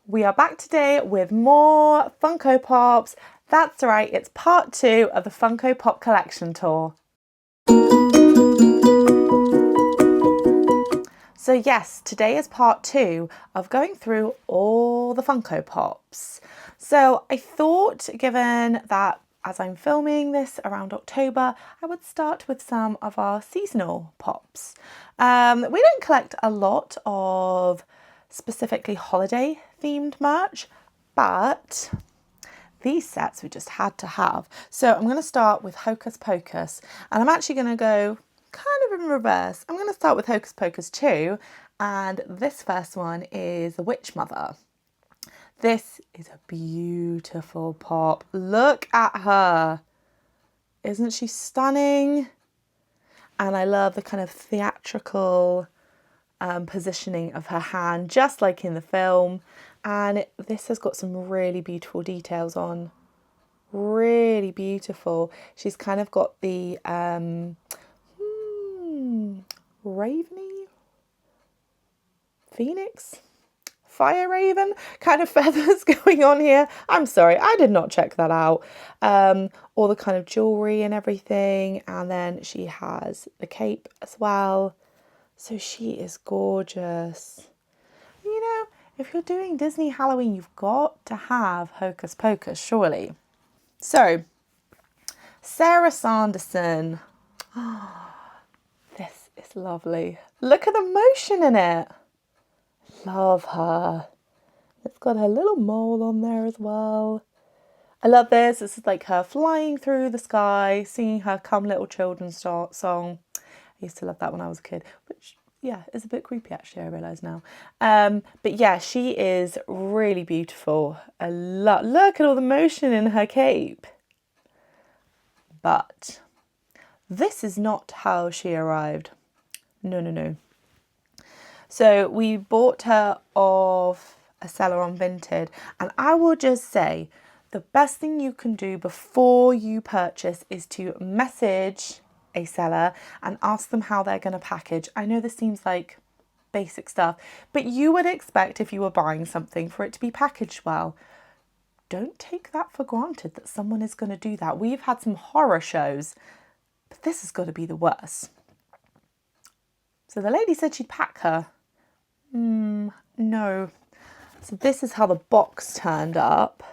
We are back today with more Funko Pops. That's right, it's part 2 of the Funko Pop collection tour. So yes, today is part 2 of going through all the Funko Pops. So I thought, given that as I'm filming this around October, I would start with some of our seasonal pops. We don't collect a lot of specifically holiday themed merch, but these sets we just had to have. So I'm going to start with Hocus Pocus, and I'm actually going to go kind of in reverse. I'm going to start with Hocus Pocus 2, and this first one is the Witch Mother. This is a beautiful pop. Look at her. Isn't she stunning? And I love the kind of theatrical positioning of her hand, just like in the film. And this has got some really beautiful details on. Really beautiful. She's kind of got the raveny, phoenix, fire raven kind of feathers going on here. I'm sorry, I did not check that out. All the kind of jewelry and everything. And then she has the cape as well. So she is gorgeous. You know, if you're doing Disney Halloween, you've got to have Hocus Pocus, surely. So, Sarah Sanderson. Oh, this is lovely. Look at the motion in it. Love her. It's got her little mole on there as well. I love this. This is like her flying through the sky, singing her Come Little Children song. I used to love that when I was a kid, which, yeah, is a bit creepy actually, I realise now. But yeah, she is really beautiful. Look at all the motion in her cape. But this is not how she arrived. No. So we bought her off a seller on Vinted, and I will just say the best thing you can do before you purchase is to message a seller and ask them how they're going to package. I know this seems like basic stuff, but you would expect if you were buying something for it to be packaged well. Don't take that for granted that someone is going to do that. We've had some horror shows, but this has got to be the worst. So the lady said she'd pack her. No. So this is how the box turned up.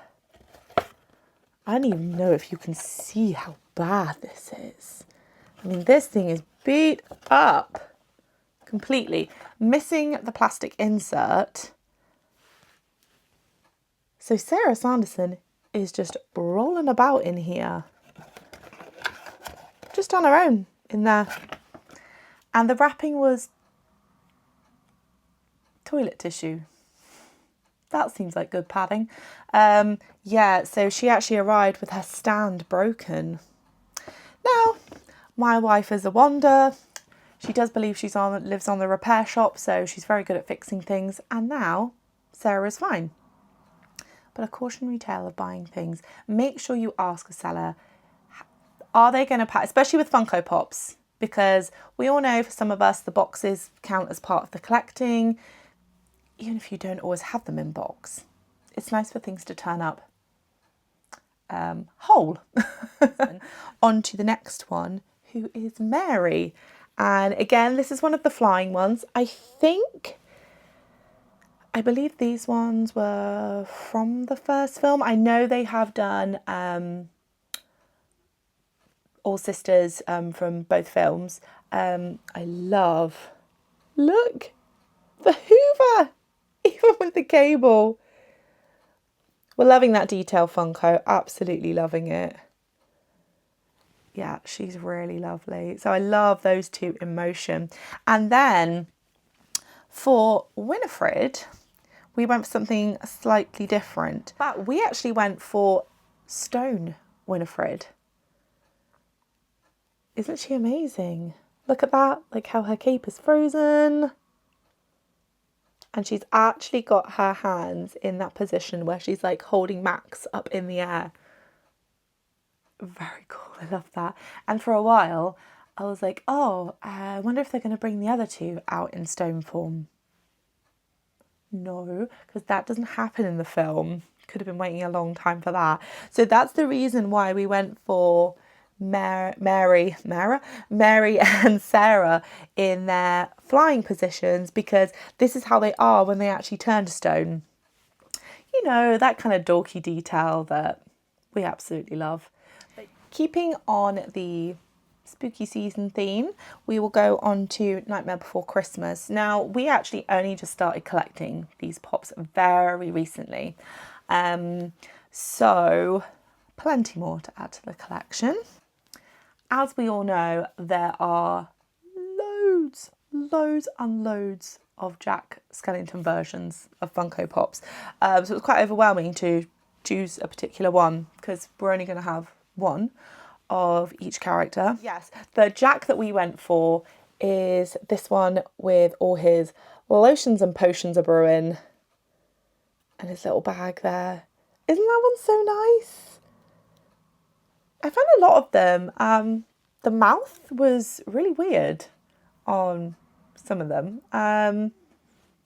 I don't even know if you can see how bad this is. I mean, this thing is beat up completely, missing the plastic insert. So Sarah Sanderson is just rolling about in here, just on her own in there. And the wrapping was toilet tissue. That seems like good padding. Yeah, so she actually arrived with her stand broken. Now, my wife is a wonder. She does believe lives on the repair shop, so she's very good at fixing things. And now Sarah is fine. But a cautionary tale of buying things. Make sure you ask a seller, are they going to pack, especially with Funko Pops, because we all know for some of us the boxes count as part of the collecting, even if you don't always have them in box. It's nice for things to turn up whole. On to the next one, who is Mary. And again, this is one of the flying ones. I believe these ones were from the first film. I know they have done All Sisters from both films. I love, look, the Hoover, even with the cable. We're loving that detail Funko, absolutely loving it. Yeah, she's really lovely. So I love those two in motion. And then for Winnifred, we went for something slightly different. But we actually went for stone Winnifred. Isn't she amazing? Look at that, like how her cape is frozen. And she's actually got her hands in that position where she's like holding Max up in the air. Very cool, I love that. And for a while, I was like, oh, I wonder if they're going to bring the other two out in stone form. No, because that doesn't happen in the film. Could have been waiting a long time for that. So that's the reason why we went for Mary and Sarah in their flying positions, because this is how they are when they actually turn to stone. You know, that kind of dorky detail that we absolutely love. Keeping on the spooky season theme, we will go on to Nightmare Before Christmas. Now, we actually only just started collecting these pops very recently. So plenty more to add to the collection. As we all know, there are loads and loads of Jack Skellington versions of Funko Pops. So it was quite overwhelming to choose a particular one because we're only going to have one of each character. Yes, the Jack that we went for is this one with all his lotions and potions of brewing and his little bag there. Isn't that one so nice? I found a lot of them. The mouth was really weird on some of them. I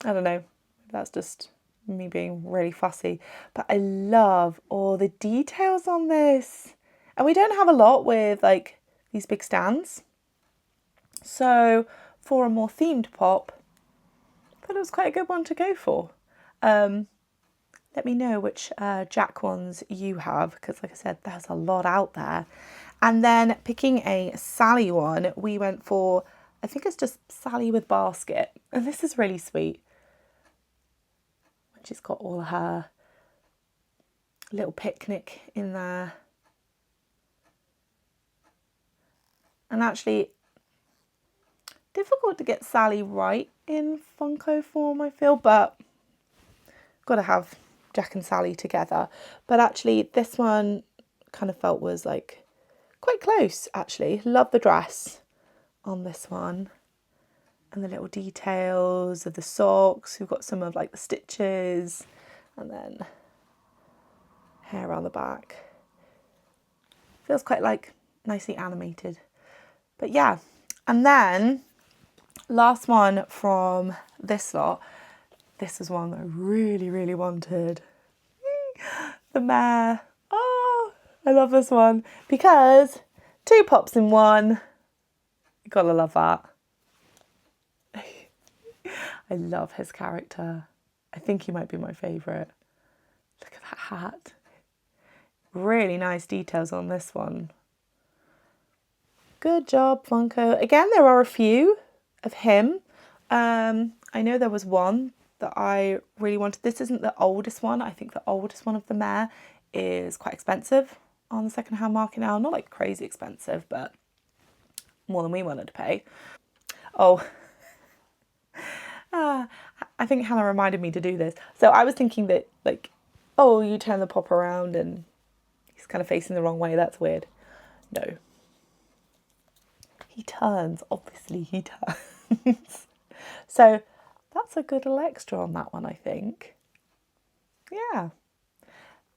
don't know, that's just me being really fussy, but I love all the details on this. And we don't have a lot with like these big stands. So for a more themed pop, I thought it was quite a good one to go for. Let me know which Jack ones you have, because like I said, there's a lot out there. And then picking a Sally one, we went for, I think it's just Sally with basket. And this is really sweet. She's got all her little picnic in there. And actually, difficult to get Sally right in Funko form, I feel, but got to have Jack and Sally together. But actually, this one kind of felt was like quite close, actually. Love the dress on this one. And the little details of the socks. We've got some of like the stitches and then hair on the back. Feels quite like nicely animated. But yeah, and then last one from this lot. This is one that I really wanted. The mare. Oh, I love this one because 2 pops in one. You gotta love that. I love his character. I think he might be my favourite. Look at that hat. Really nice details on this one. Good job, Funko. Again, there are a few of him. I know there was one that I really wanted. This isn't the oldest one. I think the oldest one of the mare is quite expensive on the second-hand market now. Not like crazy expensive, but more than we wanted to pay. Oh, I think Hannah reminded me to do this. So I was thinking that like, oh, you turn the pop around and he's kind of facing the wrong way. That's weird. No. He turns, obviously he turns. So that's a good little extra on that one, I think. Yeah.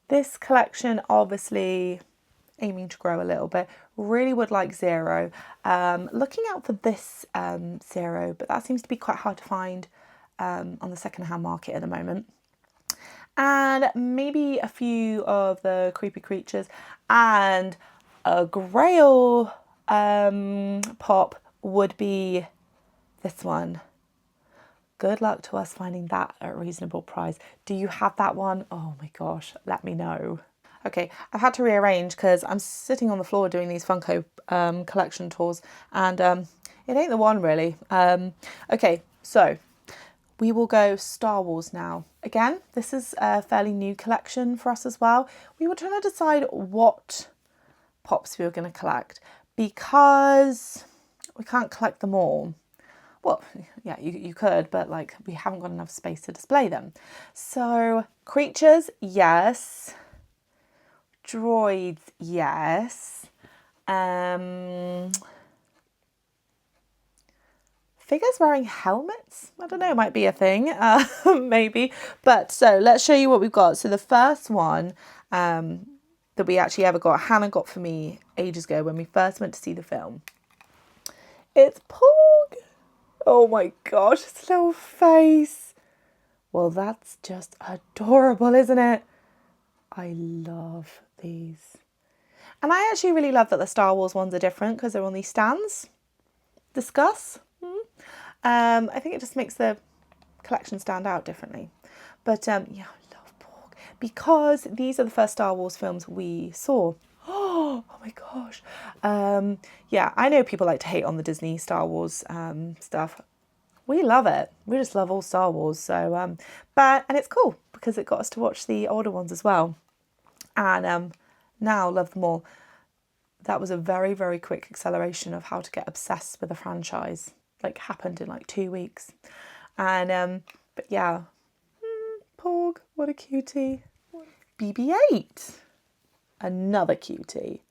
This collection, obviously aiming to grow a little bit. Really would like Zero. Looking out for this Zero, but that seems to be quite hard to find on the second-hand market at the moment. And maybe a few of the creepy creatures and a Grail pop would be this one. Good luck to us finding that at a reasonable price. Do you have that one? Oh my gosh, let me know. Okay, I've had to rearrange because I'm sitting on the floor doing these Funko collection tours and it ain't the one really. Okay, so we will go Star Wars now. Again, this is a fairly new collection for us as well. We were trying to decide what pops we were going to collect because we can't collect them all. Well, yeah, you could, but like we haven't got enough space to display them. So creatures, yes. Droids, yes. Figures wearing helmets? I don't know, might be a thing, maybe. But so let's show you what we've got. So the first one that we actually ever got, Hannah got for me ages ago when we first went to see the film. It's Porg. Oh my gosh, his little face. Well, that's just adorable, isn't it? I love these. And I actually really love that the Star Wars ones are different because they're on these stands. Discuss. I think it just makes the collection stand out differently. But yeah, I love Porg because these are the first Star Wars films we saw. Oh my gosh. Yeah, I know people like to hate on the Disney Star Wars stuff. We love it. We just love all Star Wars. So, and it's cool because it got us to watch the older ones as well. And now love them all. That was a very, very quick acceleration of how to get obsessed with a franchise. Like, happened in like 2 weeks. And, but yeah. Porg, what a cutie. BB8. Another cutie.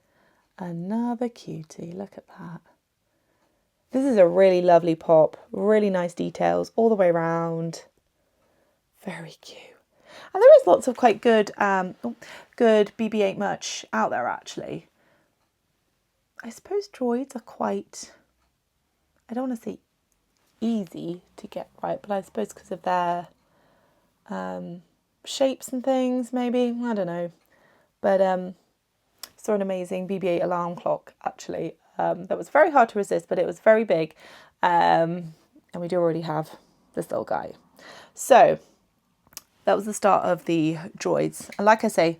Another cutie. Look at that. This is a really lovely pop. Really nice details all the way around. Very cute. And there is lots of quite good, good BB8 merch out there, actually. I suppose droids are quite, I don't want to say easy to get right, but I suppose because of their shapes and things, maybe. I don't know. But saw an amazing BB8 alarm clock, actually. That was very hard to resist, but it was very big. And we do already have this little guy. So that was the start of the droids. And like I say,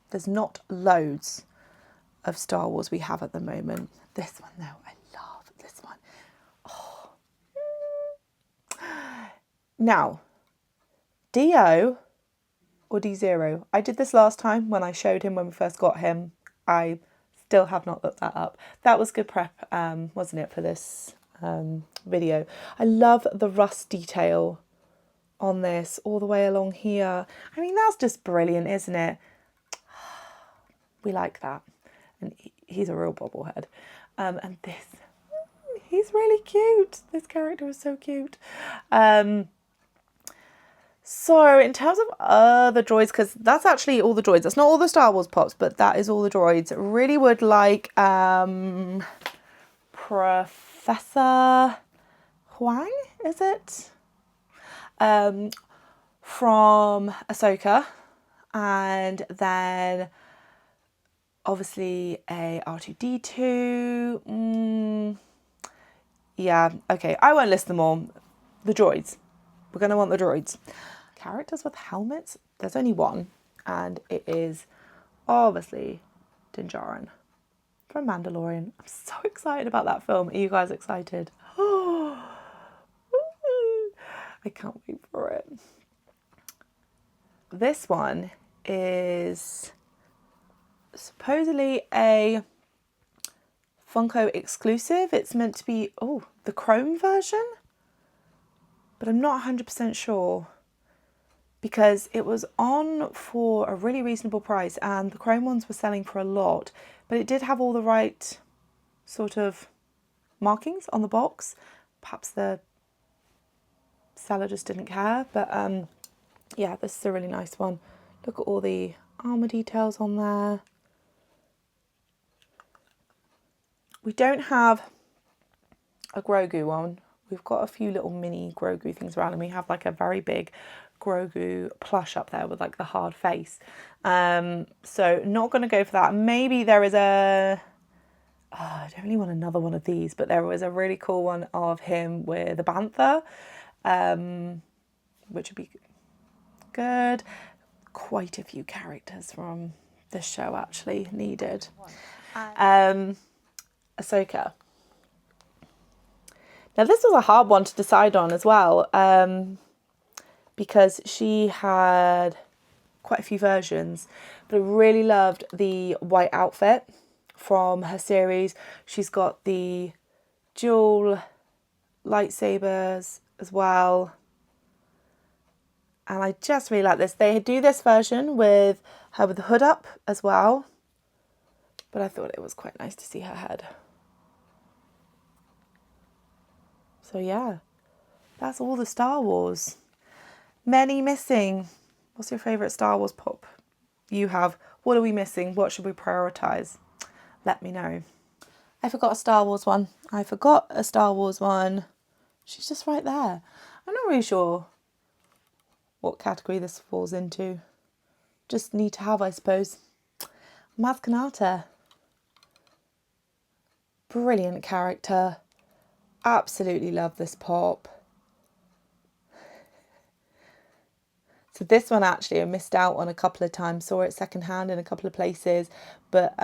there's not loads of Star Wars we have at the moment. This one, though, I love this one. Oh. Now, D-O or D0. I did this last time when I showed him when we first got him. I still have not looked that up. That was good prep, wasn't it, for this video. I love the rust detail on this all the way along here. I mean, that's just brilliant, isn't it? We like that. And he's a real bobblehead. And this, he's really cute. This character is so cute. So in terms of other droids, because that's actually all the droids. That's not all the Star Wars pops, but that is all the droids. Really would like Professor Huang, is it? From Ashoka. And then obviously a R2-D2. Yeah, okay. I won't list them all. The droids. We're going to want the droids. Characters with helmets. There's only one. And it is obviously Din Djarin from Mandalorian. I'm so excited about that film. Are you guys excited? I can't wait for it. This one is supposedly a Funko exclusive. It's meant to be, the chrome version, but I'm not 100% sure because it was on for a really reasonable price and the chrome ones were selling for a lot, but it did have all the right sort of markings on the box. Perhaps the seller just didn't care, but yeah, this is a really nice one. Look at all the armour details on there. We don't have a Grogu one. We've got a few little mini Grogu things around and we have like a very big Grogu plush up there with like the hard face. So not going to go for that. Maybe there is a... I don't really want another one of these, but there was a really cool one of him with a bantha, which would be good. Quite a few characters from this show actually needed. Ashoka. Now this was a hard one to decide on as well, because she had quite a few versions, but I really loved the white outfit from her series. She's got the dual lightsabers as well. And I just really like this. They do this version with her with the hood up as well, but I thought it was quite nice to see her head. So yeah, that's all the Star Wars. Many missing. What's your favourite Star Wars pop you have? What are we missing? What should we prioritise? Let me know. I forgot a Star Wars one. She's just right there. I'm not really sure what category this falls into. Just need to have, I suppose. Kanata. Brilliant character. Absolutely love this pop. So this one actually I missed out on a couple of times. Saw it secondhand in a couple of places, but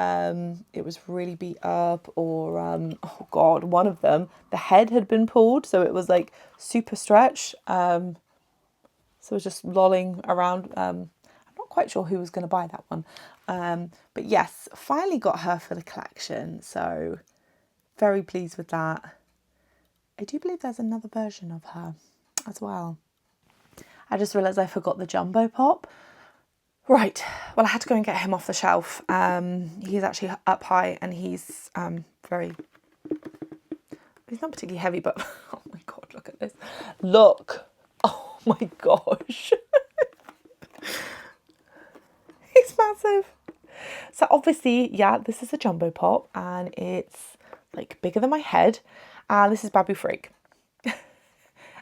it was really beat up, or oh god, one of them, the head had been pulled, so it was like super stretch. So it was just lolling around. I'm not quite sure who was going to buy that one. But yes, finally got her for the collection. So very pleased with that. I do believe there's another version of her as well. I just realised I forgot the Jumbo Pop. Right, well I had to go and get him off the shelf. He's actually up high and he's he's not particularly heavy, but oh my god, look at this. Look, oh my gosh. He's massive. So obviously, yeah, this is a Jumbo Pop and it's like bigger than my head. And this is Babu Frik.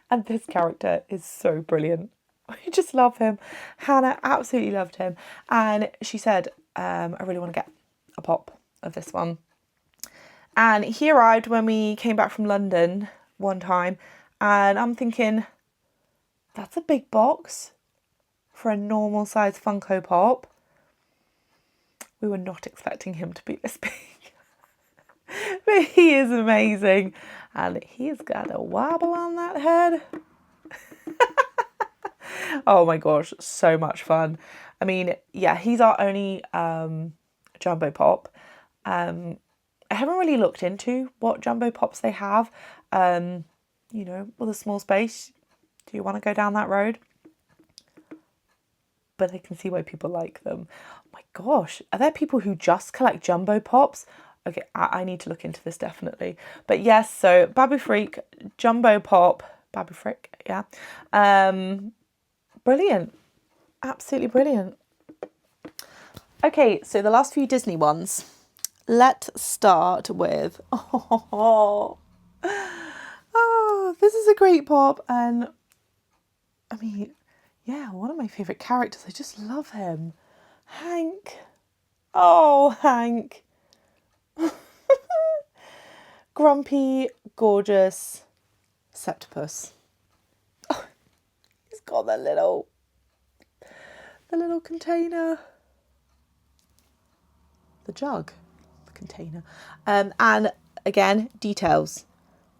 And this character is so brilliant. I just love him. Hannah absolutely loved him. And she said, I really want to get a pop of this one. And he arrived when we came back from London one time. And I'm thinking, that's a big box for a normal size Funko Pop. We were not expecting him to be this big. But he is amazing. And he's got a wobble on that head. Oh my gosh, so much fun. I mean, yeah, he's our only Jumbo Pop. I haven't really looked into what Jumbo Pops they have. You know, with a small space, do you want to go down that road? But I can see why people like them. Oh my gosh, are there people who just collect Jumbo Pops? Okay, I need to look into this definitely. But yes, so Babu Frik, Jumbo Pop, Babu Frik, yeah. Brilliant. Absolutely brilliant. Okay, so the last few Disney ones. Let's start with, oh, this is a great pop. And I mean, yeah, one of my favourite characters. I just love him. Hank. Oh, Hank. Grumpy, gorgeous septopus. Oh, he's got the little container. The jug. The container. And again, details.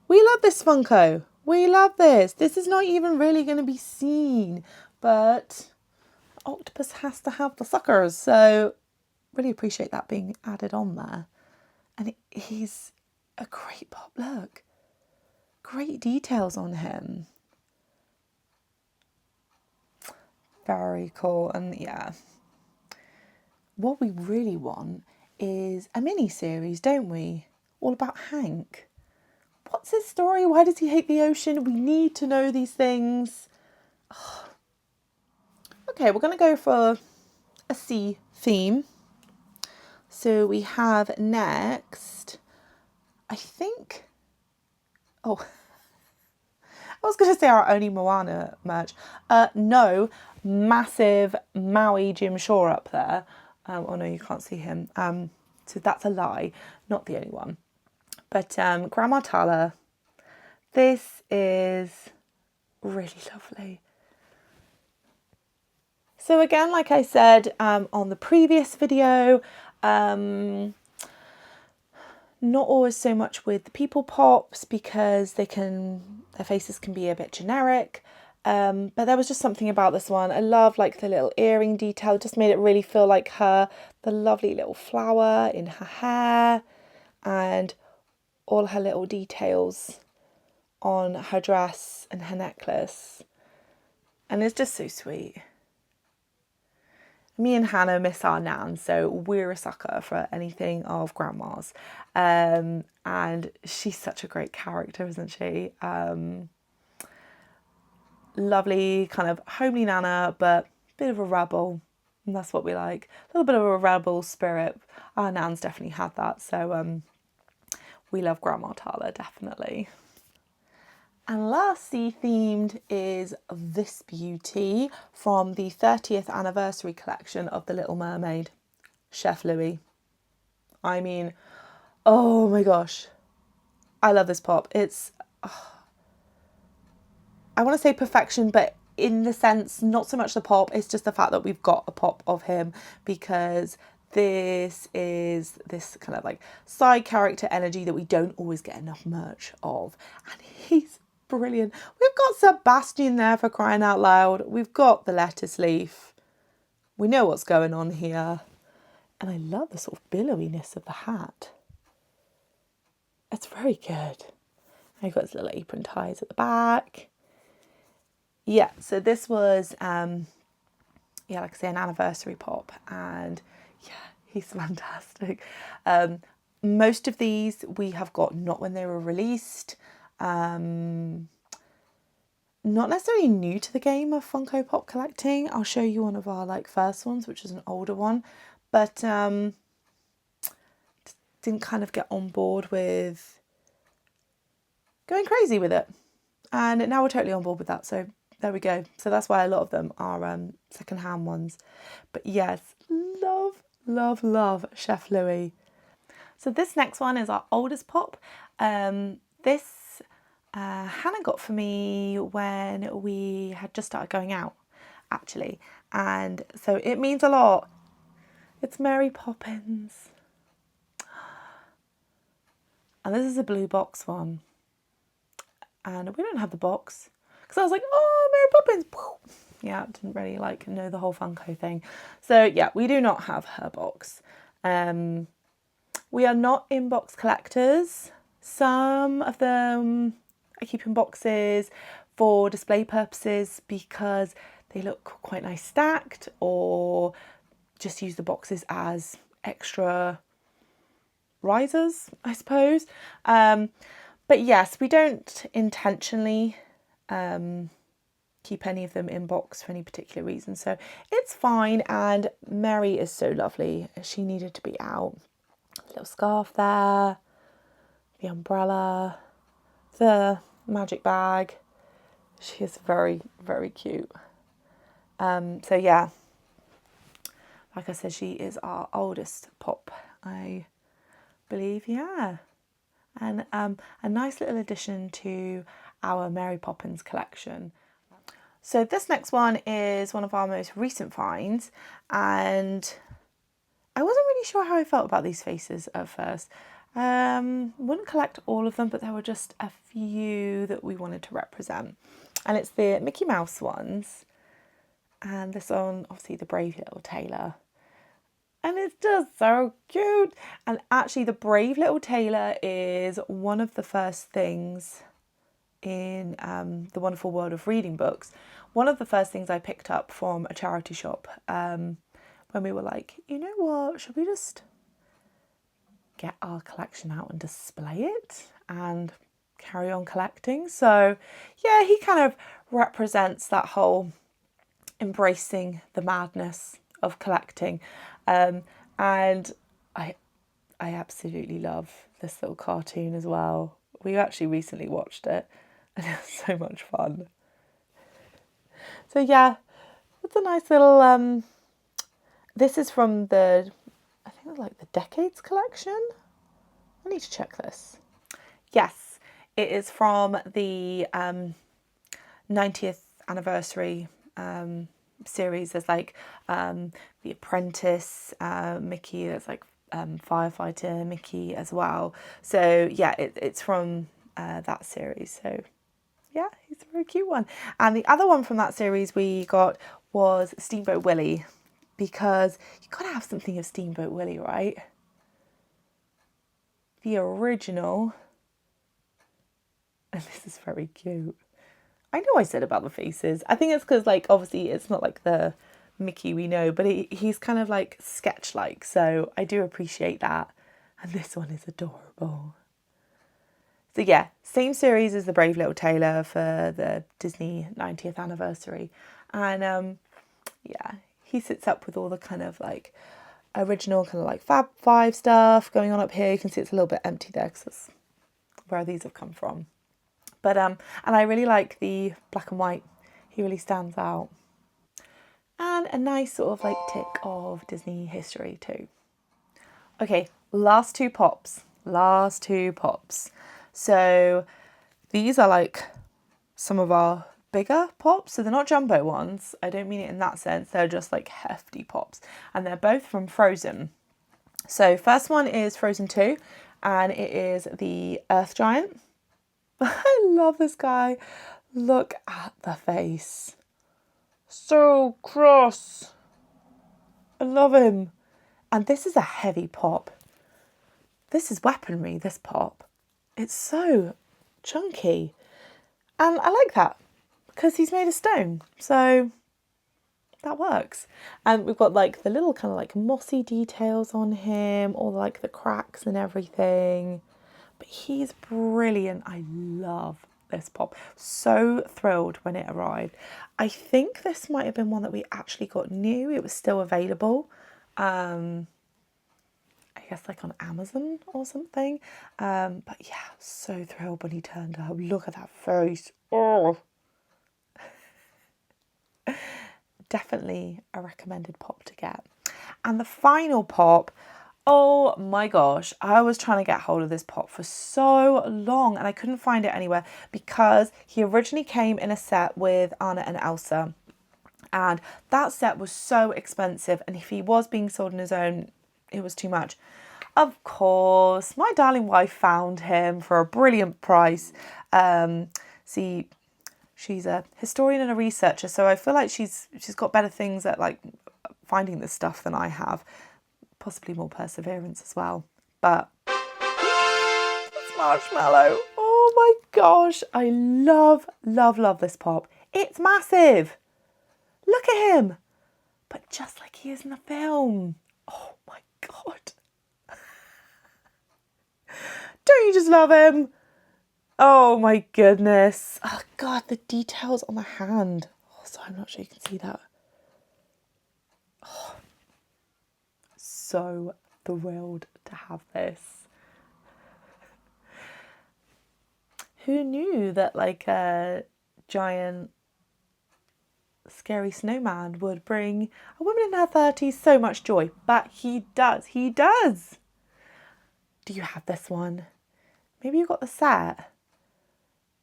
We love this Funko. We love this. This is not even really going to be seen, but octopus has to have the suckers. So really appreciate that being added on there. And he's a great pop. Look, great details on him. Very cool. And yeah, what we really want is a mini series, don't we? All about Hank. What's his story? Why does he hate the ocean? We need to know these things. Oh. Okay, we're going to go for a sea theme. So we have next, I think, oh, I was going to say our only Moana merch. No, massive Maui Jim Shore up there. Oh no, you can't see him. So that's a lie, not the only one. But Grandma Tala, this is really lovely. So again, like I said on the previous video, not always so much with the people pops because their faces can be a bit generic. But there was just something about this one. I love like the little earring detail, just made it really feel like her. The lovely little flower in her hair and all her little details on her dress and her necklace. And it's just so sweet. Me and Hannah miss our nan, so we're a sucker for anything of Grandma's. And she's such a great character, isn't she? Lovely, kind of homely Nana, but a bit of a rebel. And that's what we like. A little bit of a rebel spirit. Our nan's definitely had that. So we love Grandma Tala, definitely. And lastly themed is this beauty from the 30th anniversary collection of the Little Mermaid, Chef Louis. I mean, oh my gosh, I love this pop. It's, I want to say perfection, but in the sense, not so much the pop, it's just the fact that we've got a pop of him, because this is this kind of like side character energy that we don't always get enough merch of. And he's brilliant. We've got Sebastian there, for crying out loud. We've got the lettuce leaf. We know what's going on here. And I love the sort of billowiness of the hat. It's very good. I've got his little apron ties at the back. Yeah, so this was, like I say, an anniversary pop, and yeah, he's fantastic. Most of these we have got not when they were released, not necessarily new to the game of Funko Pop collecting. I'll show you one of our like first ones, which is an older one, but didn't kind of get on board with going crazy with it, and now we're totally on board with that, so there we go. So that's why a lot of them are secondhand ones. But yes, love, love, love Chef Louis. So this next one is our oldest pop. This Hannah got for me when we had just started going out, actually. And so it means a lot. It's Mary Poppins. And this is a blue box one. And we don't have the box. Because I was like, oh, Mary Poppins. Yeah, didn't really like know the whole Funko thing. So yeah, we do not have her box. We are not in-box collectors. Some of them I keep in boxes for display purposes because they look quite nice stacked, or just use the boxes as extra risers, I suppose. But yes, we don't intentionally keep any of them in box for any particular reason, so it's fine. And Mary is so lovely. She needed to be out. Little scarf there, the umbrella, the magic bag. She is very, very cute. So yeah, like I said, she is our oldest pop, I believe. Yeah, and a nice little addition to our Mary Poppins collection. So this next one is one of our most recent finds, and I wasn't really sure how I felt about these faces at first. Wouldn't collect all of them, but there were just a few that we wanted to represent. And it's the Mickey Mouse ones. And this one, obviously, the brave little Tailor. And it's just so cute. And actually, the brave little Tailor is one of the first things in The Wonderful World of Reading books. One of the first things I picked up from a charity shop when we were like, you know what, should we just get our collection out and display it and carry on collecting? So yeah, he kind of represents that whole embracing the madness of collecting. And I absolutely love this little cartoon as well. We actually recently watched it and it was so much fun. So yeah, it's a nice little, this is from the, I think it was like the Decades collection. I need to check this. Yes, it is from the 90th anniversary series. There's like the Apprentice Mickey, there's like Firefighter Mickey as well. So yeah, it's from that series. So yeah, he's a very cute one. And the other one from that series we got was Steamboat Willie, because you've got to have something of Steamboat Willie, right? The original. And this is very cute. I know I said about the faces. I think it's because, like, obviously it's not like the Mickey we know, but he's kind of like sketch-like, so I do appreciate that. And this one is adorable. So yeah, same series as the Brave Little Tailor for the Disney 90th anniversary. And yeah, he sits up with all the kind of like original kind of like Fab 5 stuff going on up here. You can see it's a little bit empty there because that's where these have come from. But and I really like the black and white. He really stands out. And a nice sort of like tick of Disney history too. Okay, last two pops. So these are like some of our bigger pops. So they're not jumbo ones. I don't mean it in that sense. They're just like hefty pops. And they're both from Frozen. So first one is Frozen 2. And it is the Earth Giant. I love this guy. Look at the face. So cross. I love him. And this is a heavy pop. This is weaponry, this pop. It's so chunky. And I like that because he's made of stone. So that works. And we've got like the little kind of like mossy details on him, all like the cracks and everything. But he's brilliant. I love this pop. So thrilled when it arrived. I think this might have been one that we actually got new. It was still available. I guess like on Amazon or something. But yeah, so thrilled when he turned up. Look at that face. Oh. Definitely a recommended pop to get. And the final pop, oh my gosh, I was trying to get hold of this pop for so long and I couldn't find it anywhere because he originally came in a set with Anna and Elsa. And that set was so expensive, and if he was being sold on his own, it was too much. Of course, my darling wife found him for a brilliant price. See, she's a historian and a researcher, so I feel like she's got better things at like finding this stuff than I have. Possibly more perseverance as well. But it's Marshmallow. Oh my gosh, I love this pop. It's massive. Look at him. But just like he is in the film. Oh my God. Don't you just love him? Oh my goodness. Oh God, the details on the hand. Oh, sorry, I'm not sure you can see that. Oh, so thrilled to have this. Who knew that like a giant scary snowman would bring a woman in her 30s so much joy? But he does. Do you have this one? Maybe you got the set.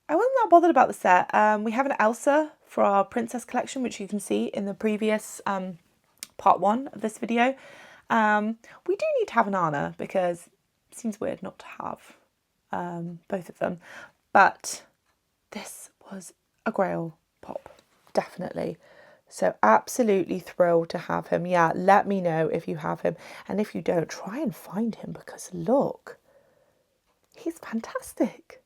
I wasn't that bothered about the set. We have an Elsa for our princess collection, which you can see in the previous part 1 of this video. We do need to have an Anna because it seems weird not to have both of them. But this was a Grail pop, definitely. So absolutely thrilled to have him. Yeah, let me know if you have him. And if you don't, try and find him because look, he's fantastic.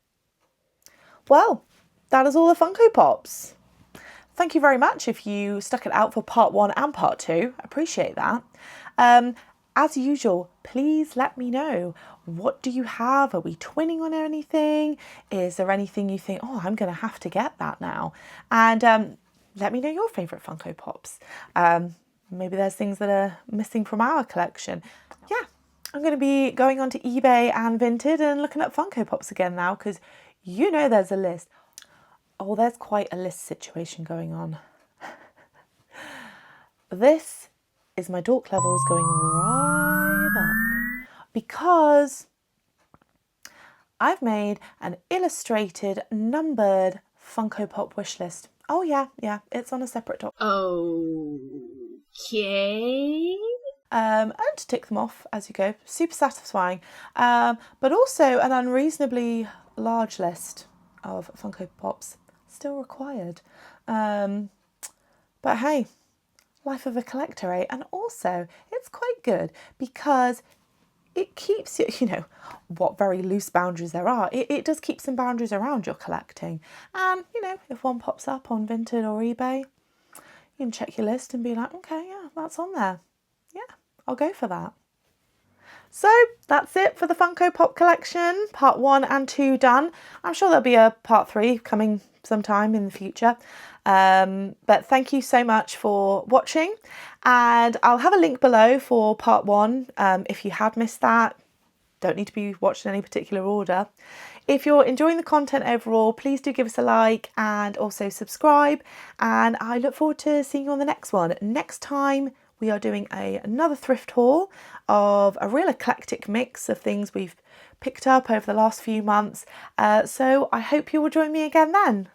Well, that is all the Funko Pops. Thank you very much if you stuck it out for part 1 and part 2. Appreciate that. As usual, please let me know. What do you have? Are we twinning on anything? Is there anything you think, oh, I'm going to have to get that now? And let me know your favourite Funko Pops. Maybe there's things that are missing from our collection. Yeah, I'm going to be going onto eBay and Vinted and looking at Funko Pops again now because you know there's a list. Oh, there's quite a list situation going on. This is my dork levels going right up because I've made an illustrated, numbered Funko Pop wish list. Oh yeah, it's on a separate doc. Okay. And to tick them off as you go, super satisfying. But also an unreasonably large list of Funko Pops still required. But hey, life of a collector, eh? And also it's quite good because it keeps you know, what very loose boundaries there are. It does keep some boundaries around your collecting. And, you know, if one pops up on Vinted or eBay, you can check your list and be like, okay, yeah, that's on there. Yeah, I'll go for that. So that's it for the Funko Pop collection. Part 1 and 2 done. I'm sure there'll be a part 3 coming sometime in the future. But thank you so much for watching, and I'll have a link below for part 1 if you had missed that. don't need to be watched in any particular order. If you're enjoying the content overall, please do give us a like and also subscribe. And I look forward to seeing you on the next one. Next time we are doing another thrift haul of a real eclectic mix of things we've picked up over the last few months. So I hope you will join me again then.